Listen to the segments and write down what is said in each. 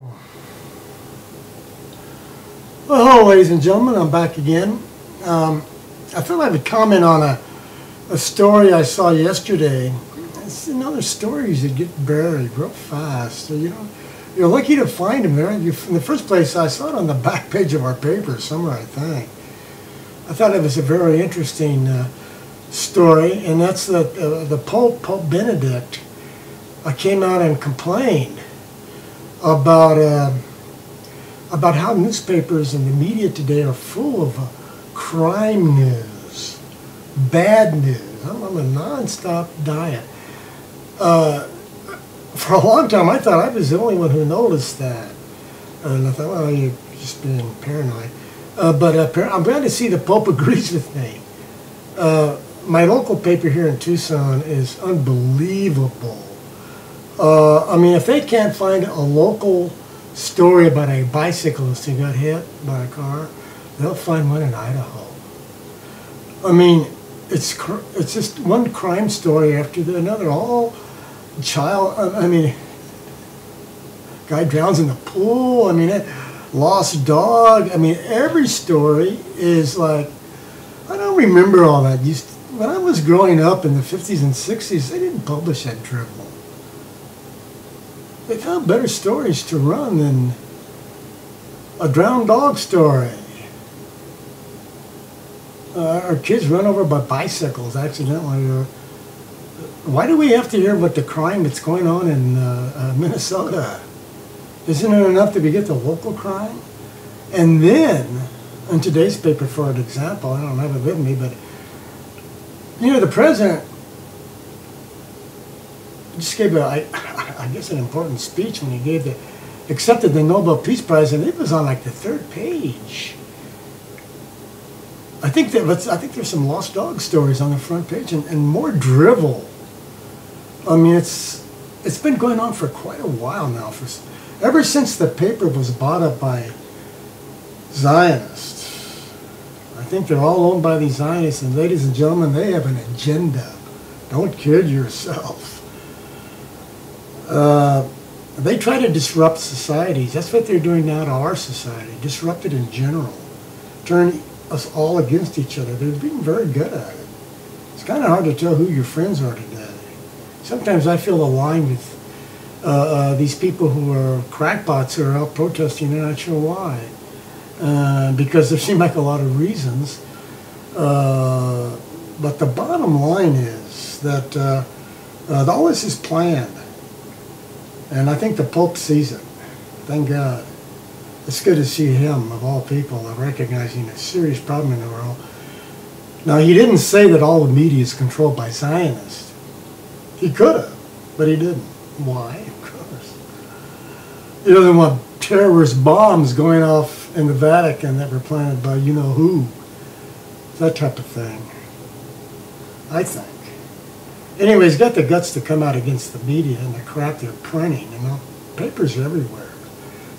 Well, hello, ladies and gentlemen. I'm back again. I thought I would comment on a story I saw yesterday. It's another stories that get buried real fast. So, you're lucky to find them there. In the first place, I saw it on the back page of our paper somewhere, I think. I thought it was a very interesting story, and that's that the Pope Benedict came out and complained about how newspapers and the media today are full of crime news, bad news. I'm on a non-stop diet. For a long time, I thought I was the only one who noticed that. And I thought, well, you're just being paranoid. But I'm glad to see the Pope agrees with me. My local paper here in Tucson is unbelievable. I mean, if they can't find a local story about a bicyclist who got hit by a car, they'll find one in Idaho. I mean, it's just one crime story after another. All guy drowns in the pool. I mean, lost dog. I mean, every story is like, I don't remember all that. When I was growing up in the 50s and 60s, they didn't publish that drivel. They found better stories to run than a drowned dog story. Our kids run over by bicycles accidentally. Why do we have to hear about the crime that's going on in Minnesota? Isn't it enough that we get the local crime? And then, in today's paper, for an example, I don't have it with me, but the president just gave I guess an important speech when he accepted the Nobel Peace Prize, and it was on like the third page. I think there's some lost dog stories on the front page and more drivel. I mean, it's been going on for quite a while now. Ever since the paper was bought up by Zionists. I think they're all owned by these Zionists, and ladies and gentlemen, they have an agenda. Don't kid yourself. They try to disrupt societies. That's what they're doing now to our society. Disrupt it in general. Turn us all against each other. They're being very good at it. It's kind of hard to tell who your friends are today. Sometimes I feel aligned with these people who are crackpots who are out protesting. They're not sure why. Because there seem like a lot of reasons. But the bottom line is that all this is planned. And I think the Pope sees it. Thank God. It's good to see him, of all people, recognizing a serious problem in the world. Now, he didn't say that all the media is controlled by Zionists. He could have, but he didn't. Why? Of course. He doesn't want terrorist bombs going off in the Vatican that were planted by you-know-who. That type of thing, I think. Anyway, he's got the guts to come out against the media and the crap they're printing. Papers are everywhere,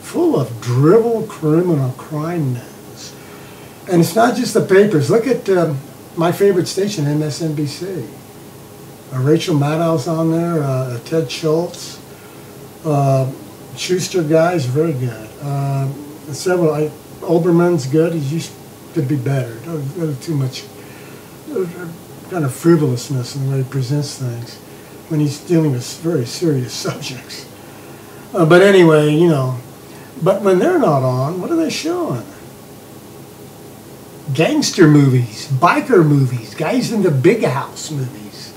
full of drivel criminal crime news. And it's not just the papers. Look at my favorite station, MSNBC. Rachel Maddow's on there, Ted Schultz, Schuster guy's very good. Olbermann's good. He used to be better. Too much kind of frivolousness in the way he presents things when he's dealing with very serious subjects. But anyway, but when they're not on, what are they showing? Gangster movies, biker movies, guys in the big house movies.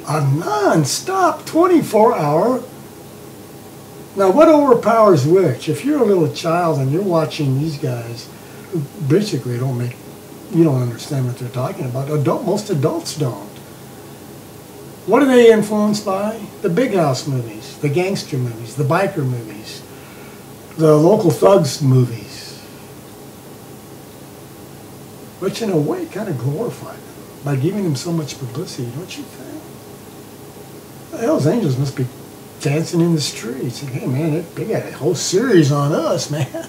A non-stop 24-hour. Now, what overpowers which? If you're a little child and you're watching these guys who basically you don't understand what they're talking about. Most adults don't. What are they influenced by? The big house movies, the gangster movies, the biker movies, the local thugs movies, which in a way kind of glorify them by giving them so much publicity, don't you think? The Hells Angels must be dancing in the streets. Like, hey man, they got a whole series on us, man.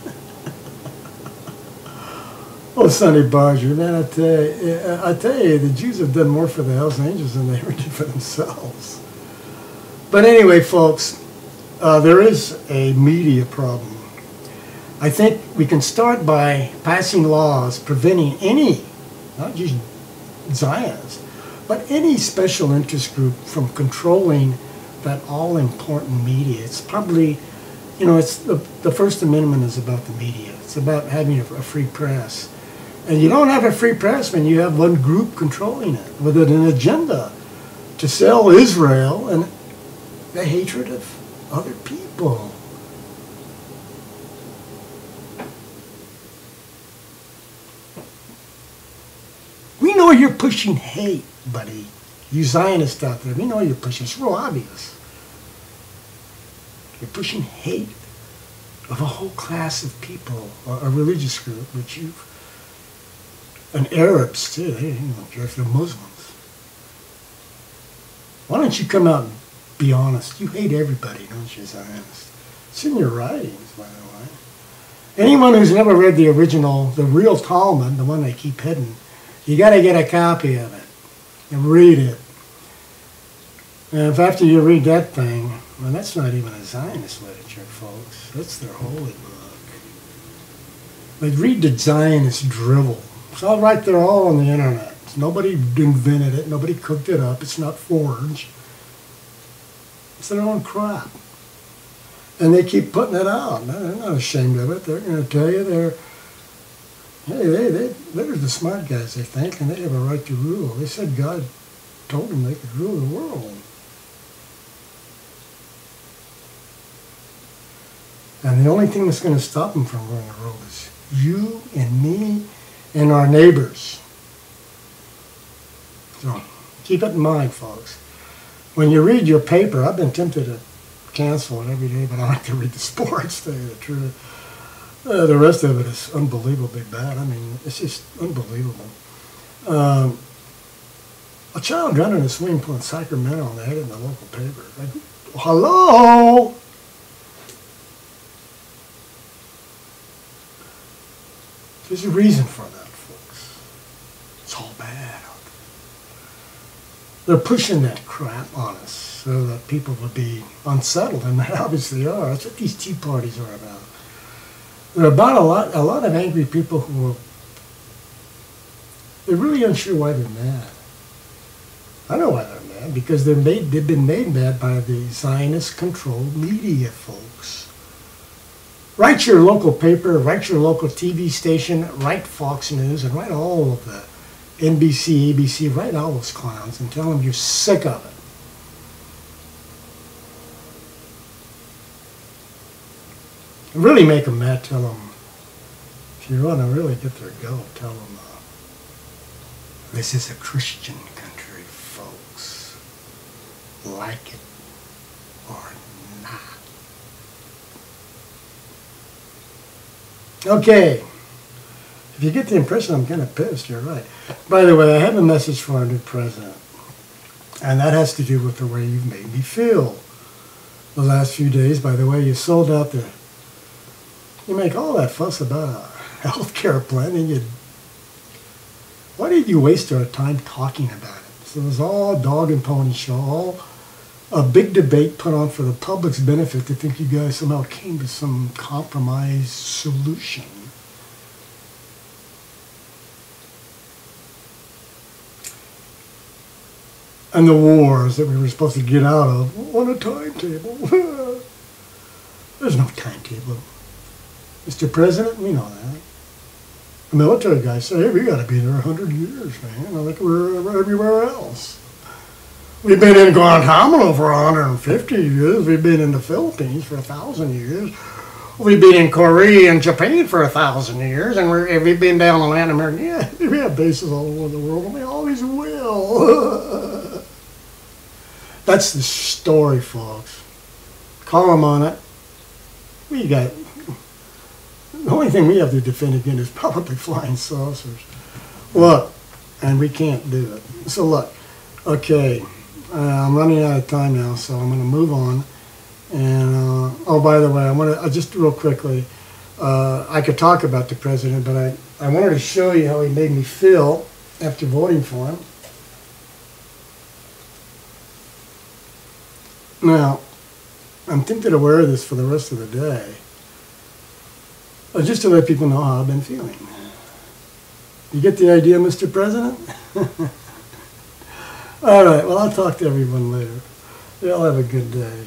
Oh, Sonny Barger, man, I tell you, the Jews have done more for the Hells Angels than they ever did for themselves. But anyway, folks, there is a media problem. I think we can start by passing laws preventing any, not just Zionists, but any special interest group from controlling that all-important media. It's probably, it's the First Amendment is about the media. It's about having a free press. And you don't have a free press when you have one group controlling it with an agenda to sell Israel and the hatred of other people. We know you're pushing hate, buddy. You Zionists out there, we know you're pushing. It's real obvious. You're pushing hate of a whole class of people, a religious group, and Arabs too. They don't care if they're Muslims. Why don't you come out and be honest? You hate everybody, don't you, Zionists? It's in your writings, by the way. Anyone who's never read the original, the real Talmud, the one they keep hidden, you got to get a copy of it and read it. And if after you read that thing, well, that's not even a Zionist literature, folks. That's their holy book. But read the Zionist drivel. It's all right there, all on the internet. Nobody invented it. Nobody cooked it up. It's not forged. It's their own crap. And they keep putting it out. They're not ashamed of it. They're going to tell you they're the smart guys, they think, and they have a right to rule. They said God told them they could rule the world. And the only thing that's going to stop them from ruling the world is you and me and our neighbors. So keep it in mind, folks. When you read your paper, I've been tempted to cancel it every day, but I like to read the sports, to tell you the truth. The rest of it is unbelievably bad. I mean, it's just unbelievable. A child drowned in a swimming pool in Sacramento, and they had it in the local paper. Like, hello? There's a reason for that, folks. It's all bad out there. They're pushing that crap on us so that people will be unsettled, and they obviously are. That's what these tea parties are about. They're about a lot of angry people who they're really unsure why they're mad. I know why they're mad, because they've been made mad by the Zionist-controlled media, folks. Write your local paper, write your local TV station, write Fox News, and write all of the NBC, ABC, write all those clowns and tell them you're sick of it. Really make them mad, tell them, if you want to really get their goat, tell them, this is a Christian country, folks. Like it or not. Okay. If you get the impression I'm kind of pissed, you're right. By the way, I have a message for our new president. And that has to do with the way you've made me feel the last few days. By the way, you sold out the... You make all that fuss about a health care plan, and why did you waste our time talking about it? So it was all a dog and pony show, all a big debate put on for the public's benefit to think you guys somehow came to some compromise solution. And the wars that we were supposed to get out of on a timetable. There's no timetable. Mr. President, we know that. The military guys say, hey, we got to be there 100 years, man, like we're everywhere else. We've been in Guantanamo for 150 years. We've been in the Philippines for 1,000 years. We've been in Korea and Japan for 1,000 years, and we've been down in Latin America. Yeah, we have bases all over the world, and we always will. That's the story, folks. Call them on it. We got... The only thing we have to defend again is probably flying saucers. Look, and we can't do it. So look, okay, I'm running out of time now, so I'm going to move on. And, oh, by the way, I want to, just real quickly, I could talk about the president, but I wanted to show you how he made me feel after voting for him. Now, I'm tempted to wear this for the rest of the day. Just to let people know how I've been feeling. You get the idea, Mr. President? All right, well, I'll talk to everyone later. Y'all have a good day.